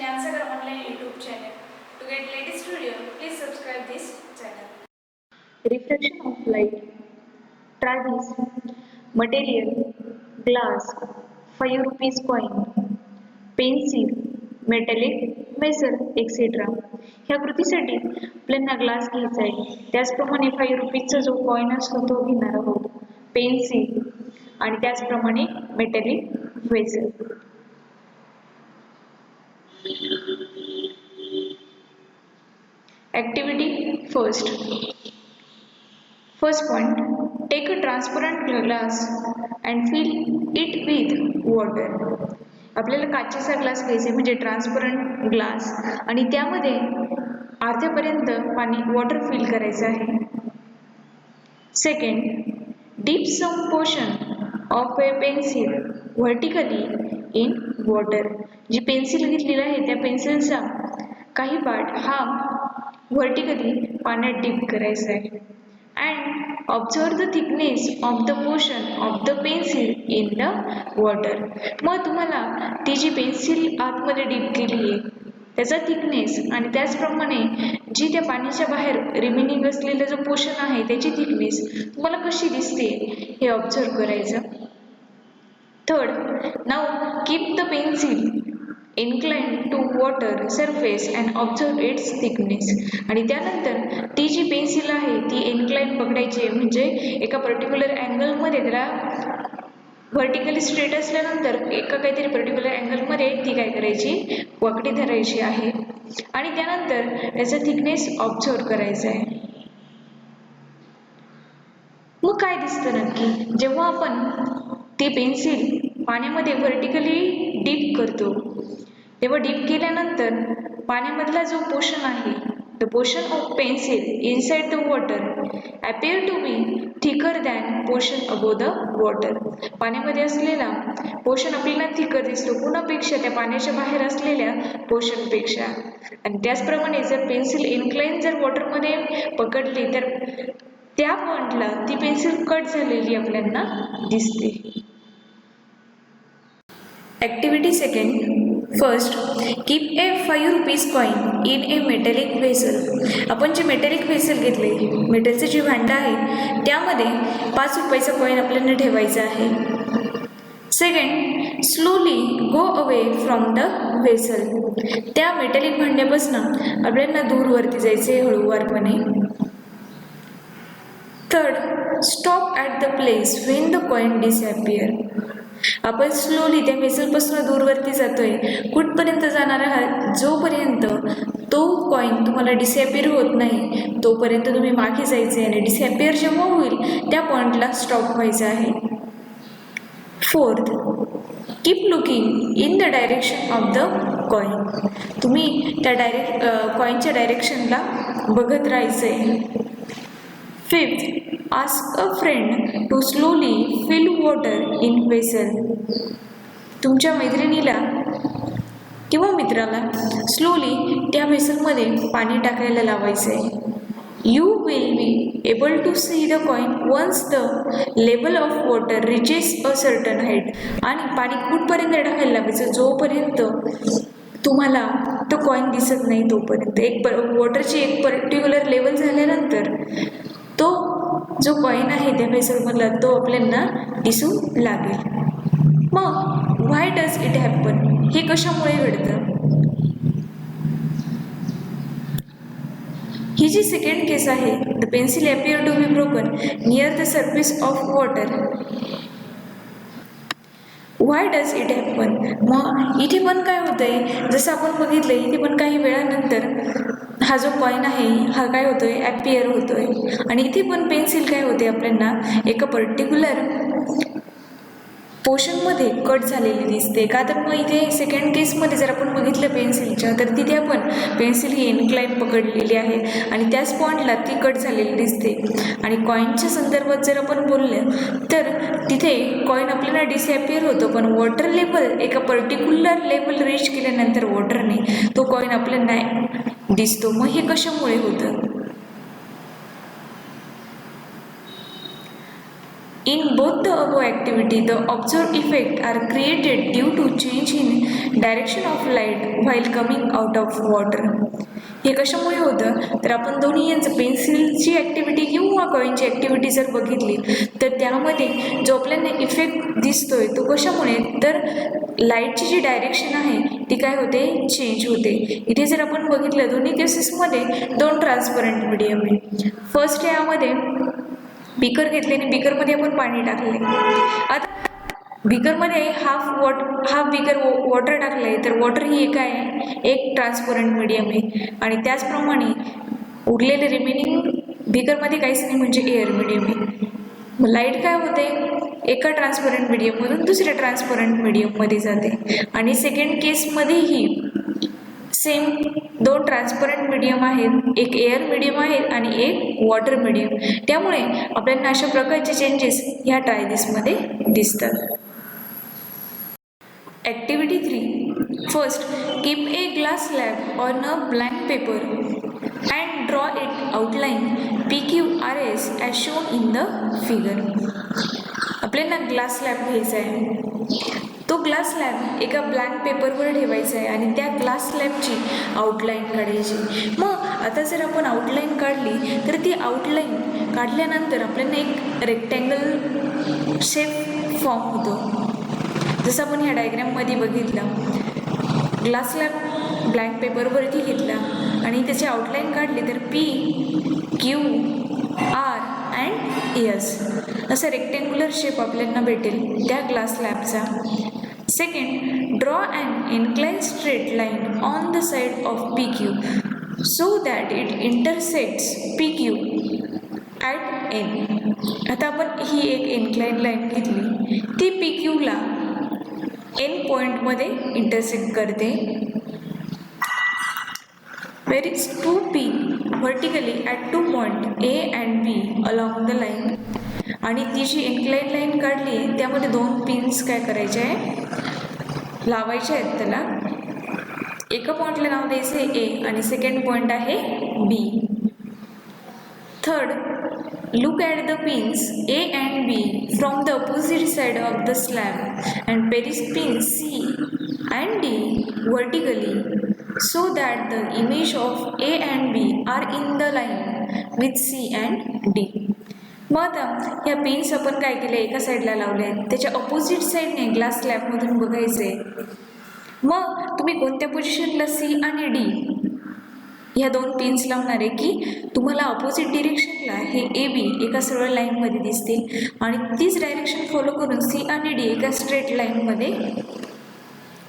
Answer online YouTube channel. To get latest video, please subscribe this channel. Reflection of light. Try this. Material, glass, 5 rupees coin, pencil, metallic, measure etcetera. ह्या कृतीसाठी आपल्याला glass घ्यायचा आहे. त्याचप्रमाणे 5 रुपीजचा जो coin असतो तो घेणार आहोत, पेन्सिल आणि त्याचप्रमाणे metallic vessel. Activity first. First point, take a transparent glass and fill it with water. आपल्याला काचेचा ग्लास घ्यायचा म्हणजे ट्रान्सपरंट ग्लास आणि त्यामध्ये अर्ध्यापर्यंत पाणी वॉटर फिल करायचं आहे. Second, deep some portion of a pencil vertically in water. जी पेन्सिल घेतलेली आहे त्या पेन्सिलचा काही पार्ट हा व्हर्टिकली पाण्यात डीप करायचा आहे. And observe the thickness of the portion of the pencil in the water. मग तुम्हाला ती जी पेन्सिल आतमध्ये डीप केली आहे त्याचा थिकनेस आणि त्याचप्रमाणे जी त्या पाण्याच्या बाहेर रिमेनिंग असलेला जो पोर्शन आहे त्याची थिकनेस तुम्हाला कशी दिसते हे ऑब्झर्व करायचं. Third, now keep the pencil incline to water surface and observe its thickness. आणि त्यानंतर ती जी पेन्सिल आहे ती इन्क्लाइन पकडायची म्हणजे एका पर्टिक्युलर अँगलमध्ये त्याला व्हर्टिकली स्ट्रेट असल्यानंतर एका काहीतरी पर्टिक्युलर अँगलमध्ये ती काय करायची पकडी धरायची आहे आणि त्यानंतर त्याचा थिकनेस ऑब्झर्व करायचा आहे. मग काय दिसतं नक्की जेव्हा आपण ती पेन्सिल पाण्यामध्ये व्हर्टिकली डीप करतो तेव्हा डीप केल्यानंतर पाण्यामधला जो पोर्शन आहे the portion of pencil inside the water appear to be thicker than portion above the water. पाण्यामध्ये असलेला पोर्शन आपल्याला थिकर दिसतो कोणापेक्षा त्या पाण्याच्या बाहेर असलेल्या पोर्शनपेक्षा. आणि त्याचप्रमाणे जर पेन्सिल इन्क्लाइन जर वॉटरमध्ये पकडली तर त्या पॉइंटला ती पेन्सिल कट झालेली आपल्याला दिसते. Activity second. First, keep a 5 rupees coin in A metallic vessel. आपण जे मेटॅलिक व्हेसल घेतले मेटलचं जे भांडं आहे त्यामध्ये 5 रुपयाचा कॉइन आपल्याला ठेवायचा आहे. Second, slowly go away from the vessel. त्या मेटॅलिक भांड्यापासून आपल्याला दूरवरती जायचे हळूवारपणे. Third, stop at the place when the coin disappear. आपण स्लोली त्या व्हेसलपासून दूरवरती जातोय कुठपर्यंत जाणार आहात जोपर्यंत तो कॉइन तुम्हाला डिसअपियर होत नाही तोपर्यंत तुम्ही मागे जायचे आणि डिसअपियर जेव्हा होईल त्या पॉईंटला स्टॉप व्हायचं आहे. Fourth, keep looking in the direction of the coin. तुम्ही त्या कॉइनच्या डायरेक्शनला बघत राहायचं आहे. Fifth, ask a friend to slowly fill water in vessel. तुमच्या मैत्रिणीला किंवा मित्राला स्लोली त्या व्हेसलमध्ये पाणी टाकायला लावायचं आहे. You will be able to see the coin once the level of water reaches a certain height. आणि पाणी कुठपर्यंत टाकायला लावायचं जोपर्यंत तुम्हाला तो कॉइन दिसत नाही तोपर्यंत. वॉटरची एक पर्टिक्युलर लेवल झाल्यानंतर तो जो कॉइन आहे त्या व्हेसलमधला तो आपल्याला दिसू लागेल. मग व्हाय डज इट हॅपन, हे कशामुळे घडतं. ही जी सेकंड केस आहे the pencil appear to be broken near the surface of water. Why does it happen. मग इथे पण काय होतंय जसं आपण बघितलं इथे पण काही वेळानंतर हा जो कॉइन आहे हा काय होतोय ॲपियर होतोय आणि इथे पण पेन्सिल काय होते आपल्याला एका पर्टिक्युलर पोर्शनमध्ये कट झालेली दिसते. का तर मग इथे सेकंड केसमध्ये जर आपण बघितलं पेन्सिलच्या तर तिथे आपण पेन्सिल ही इन्क्लाइन पकडलेली आहे आणि त्याच पॉईंटला ती कट झालेली दिसते. आणि कॉईनच्या संदर्भात जर आपण बोललं तर तिथे कॉइन आपल्याला डिसअपियर होतो पण वॉटर लेवल एका पर्टिक्युलर लेवल रीच केल्यानंतर वॉटरने तो कॉइन आपल्याला दिसतो. मग हे कशामुळे होतं. In both the above activity, the observed effect are created due to change in direction of light while coming out of water. हे कशामुळे होतं तर आपण दोन्ही यांचं पेन्सिलची ॲक्टिव्हिटी किंवा कॉईनची ॲक्टिव्हिटी जर बघितली तर त्यामध्ये जो आपल्याला इफेक्ट दिसतोय तो कशामुळे तर लाईटची जी डायरेक्शन आहे ती काय होते चेंज होते. इथे जर आपण बघितलं दोन्ही केसेसमध्ये दोन ट्रान्सपरंट मीडियम आहे. फर्स्ट यामध्ये बीकर घेतले आणि बीकरमध्ये आपण पाणी टाकले. आता बीकरमध्ये हाफ बीकर वॉटर टाकलं आहे तर वॉटर ही काय आहे एक ट्रान्सपरंट मीडियम आहे आणि त्याचप्रमाणे उरलेले रिमेनिंग बीकरमध्ये काहीच नाही म्हणजे एअर मीडियम आहे. मग लाईट काय होते एका ट्रान्सपरंट मीडियममधून दुसऱ्या ट्रान्सपरंट मीडियममध्ये जाते आणि सेकंड केसमध्येही सेम दोन ट्रान्सपरंट मीडियम आहेत, एक एअर मीडियम आहे आणि एक वॉटर मीडियम. त्यामुळे आपल्याला अशा प्रकारचे चेंजेस ह्या ट्रायदिसमध्ये दिसतात. Activity 3. First, keep a glass slab on a blank paper and draw it outline PQRS as shown in the figure. आपल्याला ग्लास स्लॅब घ्यायचा आहे. तो ग्लास स्लॅब एका ब्लँक पेपरवर ठेवायचा आहे आणि त्या ग्लास स्लॅबची आउटलाईन काढायची. मग आता जर आपण आउटलाईन काढली तर ती आउटलाईन काढल्यानंतर आपल्याला एक रेक्टँगल शेप फॉर्म होतो. जसं आपण ह्या डायग्रॅममध्ये बघितलं ग्लास स्लॅब ब्लँक पेपरवरती घेतला आणि त्याची आउटलाईन काढली तर PQR अँड S असं रेक्टँग्युलर शेप आपल्याला भेटेल त्या ग्लास स्लॅबचा. Second, draw and incline straight line on the side of PQ so that it intersects PQ at N. आता आपण ही एक इन्क्लाइन लाईन घेतली ती PQला N पॉईंटमध्ये इंटरसेक्ट करते. Where is 2P vertically at 2 point A and B along the line. आणि ती जी इन्क्लाइन लाईन काढली आहे त्यामध्ये दोन पिन्स काय करायचे आहे लावायचे आहेत. त्याला एका पॉईंटला नाव द्यायचं आहे A आणि सेकंड पॉईंट आहे B. Third, look at the pins A and B from the opposite side of the slab and place pins C and D vertically so that the image of A and B are in the line with C and D. मग आता ह्या pins आपण काय केले एका साईडला लावले आहेत त्याच्या ऑपोजिट साईडने ग्लास स्लॅबमधून बघायचे. मग तुम्ही कोणत्या पोझिशनला C आणि D ह्या दोन पिन्स लावणार आहे की तुम्हाला अपोजिट डिरेक्शनला हे AB एका सरळ लाईनमध्ये दिसतील आणि तीच डायरेक्शन फॉलो करून C आणि D एका स्ट्रेट लाईनमध्ये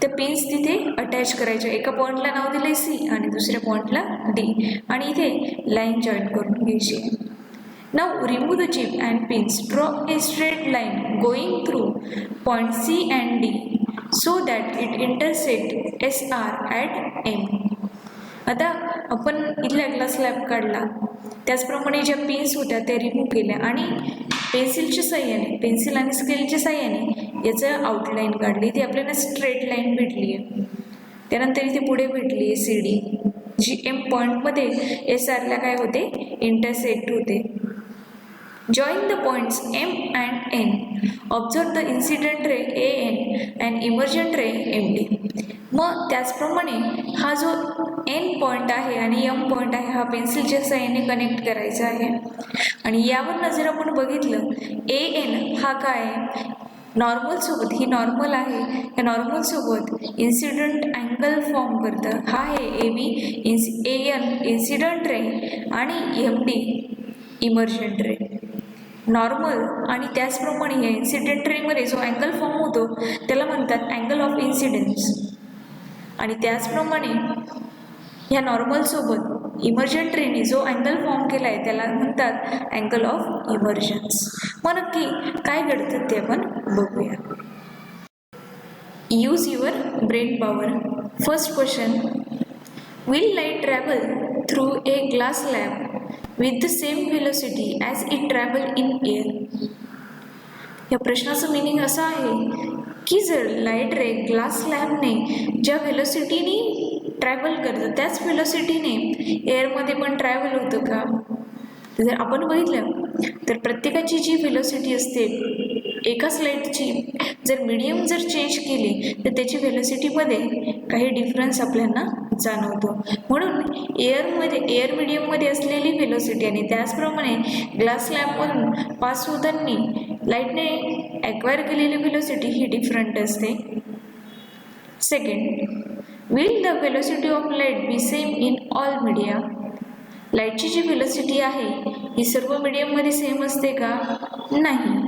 त्या पिन्स तिथे अटॅच करायच्या. एका पॉईंटला नाव दिलं आहे C आणि दुसऱ्या पॉईंटला D आणि इथे लाईन जॉईन करून घ्यायची. Now remove the chip and pins, draw a straight line going through point C and D so that it intersect SR at M. आता आपण इथला ग्लास स्लॅब काढला त्याचप्रमाणे ज्या पिन्स होत्या त्या रिमूव्ह केल्या आणि पेन्सिलच्या साह्याने पेन्सिल आणि स्केलच्या साह्याने याचं आउटलाईन काढली. ती आपल्याला स्ट्रेट लाईन भेटली आहे. त्यानंतर इथे पुढे भेटली आहे CD जी M पॉईंटमध्ये SRला काय होते इंटरसेक्ट होते. Join the points M and N. Observe the incident ray AN and emergent ray MD. मग त्याचप्रमाणे हा जो N पॉईंट आहे आणि M पॉईंट आहे हा पेन्सिलच्या साह्याने कनेक्ट करायचा आहे. आणि यावरनं जर आपण बघितलं AN हा काय नॉर्मलसोबत ही नॉर्मल आहे या नॉर्मलसोबत इन्सिडंट अँगल फॉर्म करतं. हा आहे AB AN इन्सिडंट रे आणि MD इमर्जंट रे. नॉर्मल आणि त्याचप्रमाणे या इन्सिडेंट रेमध्ये जो अँगल फॉर्म होतो त्याला म्हणतात अँगल ऑफ इन्सिडेन्स आणि त्याचप्रमाणे ह्या नॉर्मलसोबत इमर्जंट रेने जो अँगल फॉर्म केला आहे त्याला म्हणतात अँगल ऑफ इमर्जन्स. मग नक्की काय घडतं ते आपण बघूया. Use your brain power. First question, will light travel through a glass slab with the same velocity as it travel in air. या प्रश्नाचं मिनिंग असं आहे की जर लाईट रे ग्लास स्लॅबने ज्या व्हेलोसिटीने ट्रॅव्हल करतं त्याच व्हेलोसिटीने एअरमध्ये पण ट्रॅव्हल होतं का. जर आपण बघितलं तर प्रत्येकाची जी व्हेलॉसिटी असते एकाच लाईटची जर मीडियम जर चेंज केली तर त्याची व्हेलॉसिटीमध्ये काही डिफरन्स आपल्याला जाणवतो. म्हणून एअर मीडियममध्ये असलेली व्हेलॉसिटी आणि त्याचप्रमाणे ग्लास लॅम्पमधून पास होताना लाईटने ॲक्वायर केलेली व्हेलॉसिटी ही डिफरंट असते. Second, will the velocity of light B same in all media? लाईटची जी व्हेलॉसिटी आहे ही सर्व मीडियममध्ये सेम असते का? नाही.